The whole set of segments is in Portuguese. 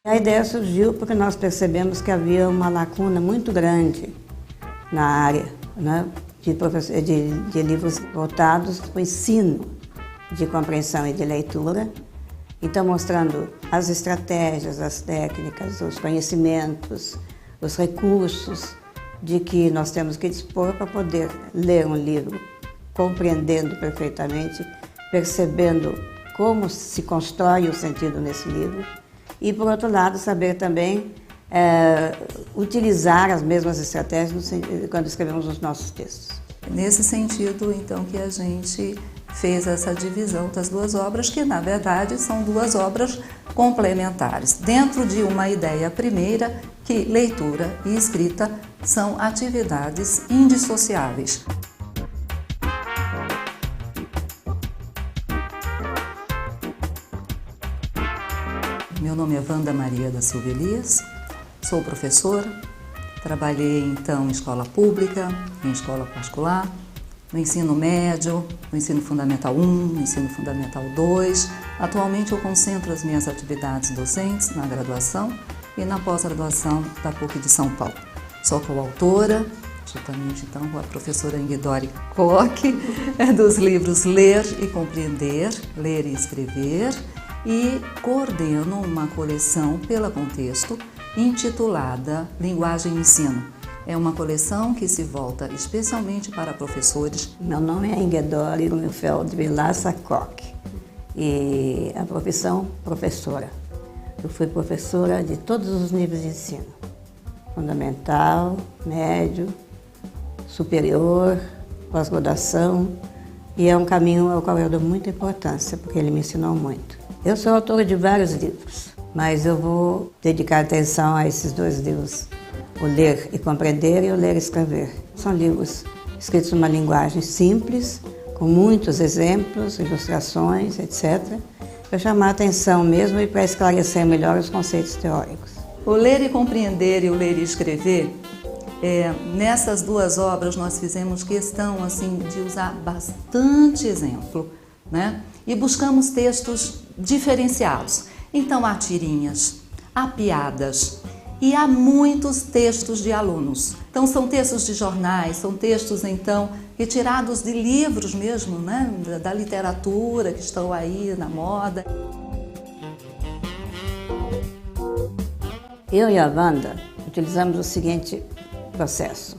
A ideia surgiu porque nós percebemos que havia uma lacuna muito grande na área, né, de livros voltados para o ensino de compreensão e de leitura. Então, mostrando as estratégias, as técnicas, os conhecimentos, os recursos de que nós temos que dispor para poder ler um livro, compreendendo perfeitamente, percebendo como se constrói o sentido nesse livro e, por outro lado, saber também utilizar as mesmas estratégias quando escrevemos os nossos textos. Nesse sentido, então, que a gente fez essa divisão das duas obras, que na verdade são duas obras complementares, dentro de uma ideia primeira que leitura e escrita são atividades indissociáveis. Meu nome é Wanda Maria da Silva Elias, sou professora, trabalhei então em escola pública, em escola particular, no ensino médio, no ensino fundamental 1, no ensino fundamental 2. Atualmente eu concentro as minhas atividades docentes na graduação e na pós-graduação da PUC de São Paulo. Sou coautora, juntamente então com a professora Ingridori Koch, dos livros Ler e Compreender, Ler e Escrever, e coordeno uma coleção pela Contexto intitulada Linguagem e Ensino. É uma coleção que se volta especialmente para professores. Meu nome é Ingridori Grunfeld Vilaça Koch e a profissão professora. Eu fui professora de todos os níveis de ensino, fundamental, médio, superior, pós-graduação, e é um caminho ao qual eu dou muita importância, porque ele me ensinou muito. Eu sou autora de vários livros, mas eu vou dedicar atenção a esses dois livros, o Ler e Compreender e o Ler e Escrever. São livros escritos numa linguagem simples, com muitos exemplos, ilustrações, etc., para chamar a atenção mesmo e para esclarecer melhor os conceitos teóricos. O Ler e Compreender e o Ler e Escrever, nessas duas obras nós fizemos questão assim, de usar bastante exemplo, né? E buscamos textos diferenciados. Então há tirinhas, há piadas e há muitos textos de alunos. Então são textos de jornais, são textos então retirados de livros mesmo, né? Da literatura que estão aí na moda. Eu e a Wanda utilizamos o seguinte processo.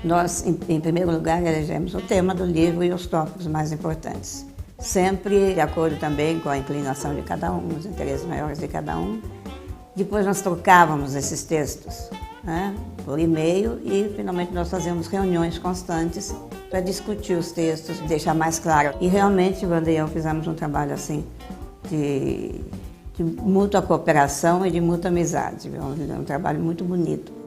Nós, em primeiro lugar, elegemos o tema do livro e os tópicos mais importantes. Sempre de acordo também com a inclinação de cada um, os interesses maiores de cada um. Depois nós trocávamos esses textos, né, por e-mail e finalmente nós fazíamos reuniões constantes para discutir os textos, deixar mais claro. E realmente, Wanda e eu fizemos um trabalho assim de mútua cooperação e de mútua amizade. Um trabalho muito bonito.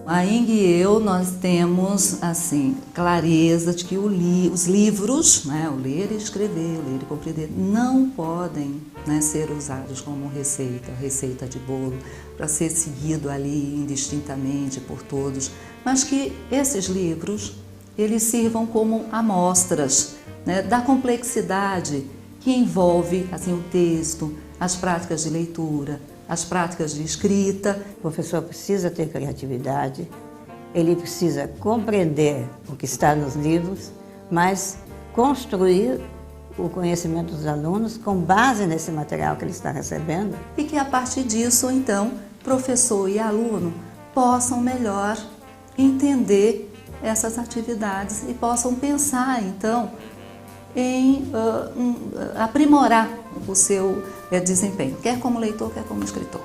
A Ing e eu, nós temos, assim, clareza de que os livros, né, o Ler e Escrever, o Ler e Compreender, não podem, né, ser usados como receita de bolo, para ser seguido ali indistintamente por todos, mas que esses livros, eles sirvam como amostras, né, da complexidade que envolve, assim, o texto, as práticas de leitura, as práticas de escrita. O professor precisa ter criatividade, ele precisa compreender o que está nos livros, mas construir o conhecimento dos alunos com base nesse material que ele está recebendo. E que a partir disso, então, professor e aluno possam melhor entender essas atividades e possam pensar, então, em aprimorar o seu desempenho, quer como leitor, quer como escritor.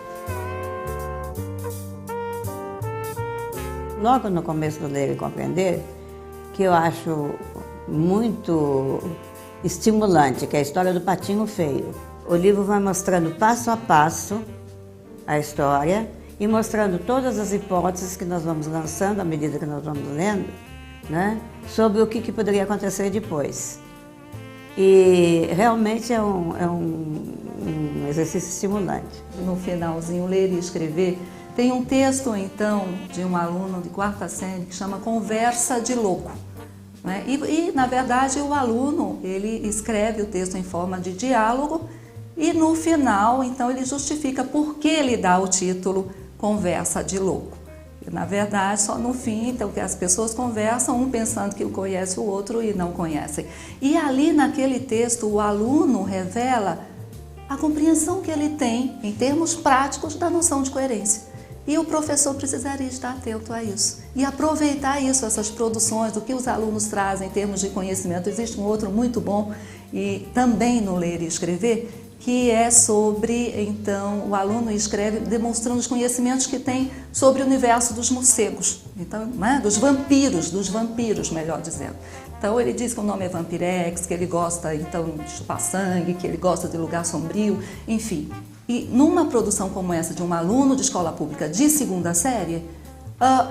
Logo no começo do Ler e Compreender, que eu acho muito estimulante, que é a história do Patinho Feio. O livro vai mostrando passo a passo a história e mostrando todas as hipóteses que nós vamos lançando à medida que nós vamos lendo, né, sobre o que poderia acontecer depois. E realmente é um exercício estimulante. No finalzinho, Ler e Escrever, tem um texto, então, de um aluno de quarta série que chama Conversa de Louco. né? E, na verdade, o aluno, ele escreve o texto em forma de diálogo e, no final, então, ele justifica por que ele dá o título Conversa de Louco. E, na verdade, só no fim, então, que as pessoas conversam, um pensando que conhece o outro e não conhecem. E ali, naquele texto, o aluno revela a compreensão que ele tem, em termos práticos, da noção de coerência. E o professor precisaria estar atento a isso e aproveitar isso, essas produções, do que os alunos trazem em termos de conhecimento. Existe um outro muito bom, e também no Ler e Escrever, que é sobre, então, o aluno escreve demonstrando os conhecimentos que tem sobre o universo dos morcegos, então, né, dos vampiros, melhor dizendo. Então, ele diz que o nome é Vampirex, que ele gosta, então, de chupar sangue, que ele gosta de lugar sombrio, enfim. E numa produção como essa de um aluno de escola pública de 2ª série,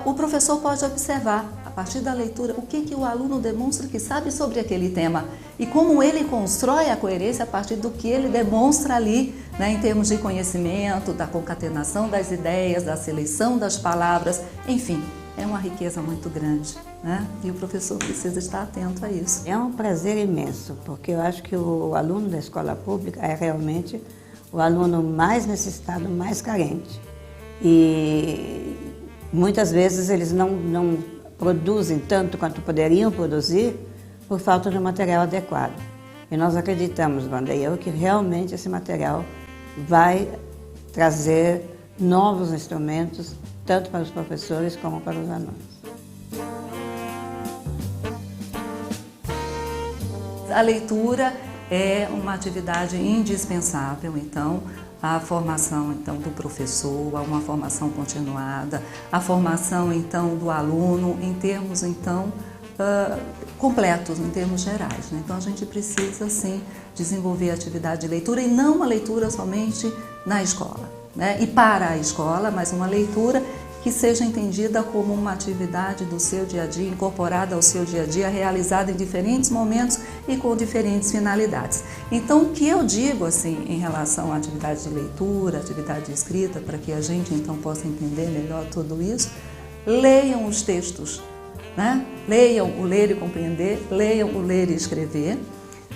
o professor pode observar, a partir da leitura, o que o aluno demonstra que sabe sobre aquele tema e como ele constrói a coerência a partir do que ele demonstra ali, né, em termos de conhecimento, da concatenação das ideias, da seleção das palavras, enfim, é uma riqueza muito grande, né? E o professor precisa estar atento a isso. É um prazer imenso, porque eu acho que o aluno da escola pública é realmente o aluno mais necessitado, mais carente. E muitas vezes eles não produzem tanto quanto poderiam produzir por falta de um material adequado. E nós acreditamos, Wanda e eu, que realmente esse material vai trazer novos instrumentos, tanto para os professores como para os alunos. A leitura é uma atividade indispensável, então, a formação então do professor, uma formação continuada, a formação então do aluno em termos então completos, em termos gerais, né? Então a gente precisa sim desenvolver a atividade de leitura e não uma leitura somente na escola, né? E para a escola, mas uma leitura que seja entendida como uma atividade do seu dia a dia, incorporada ao seu dia a dia, realizada em diferentes momentos e com diferentes finalidades. Então, o que eu digo assim em relação à atividade de leitura, atividade de escrita, para que a gente então possa entender melhor tudo isso, leiam os textos, né? Leiam o Ler e Compreender, leiam o Ler e Escrever,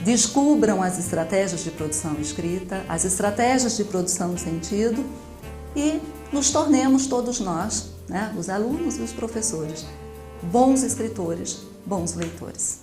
descubram as estratégias de produção escrita, as estratégias de produção de sentido e nos tornemos todos nós, né, os alunos e os professores, bons escritores, bons leitores.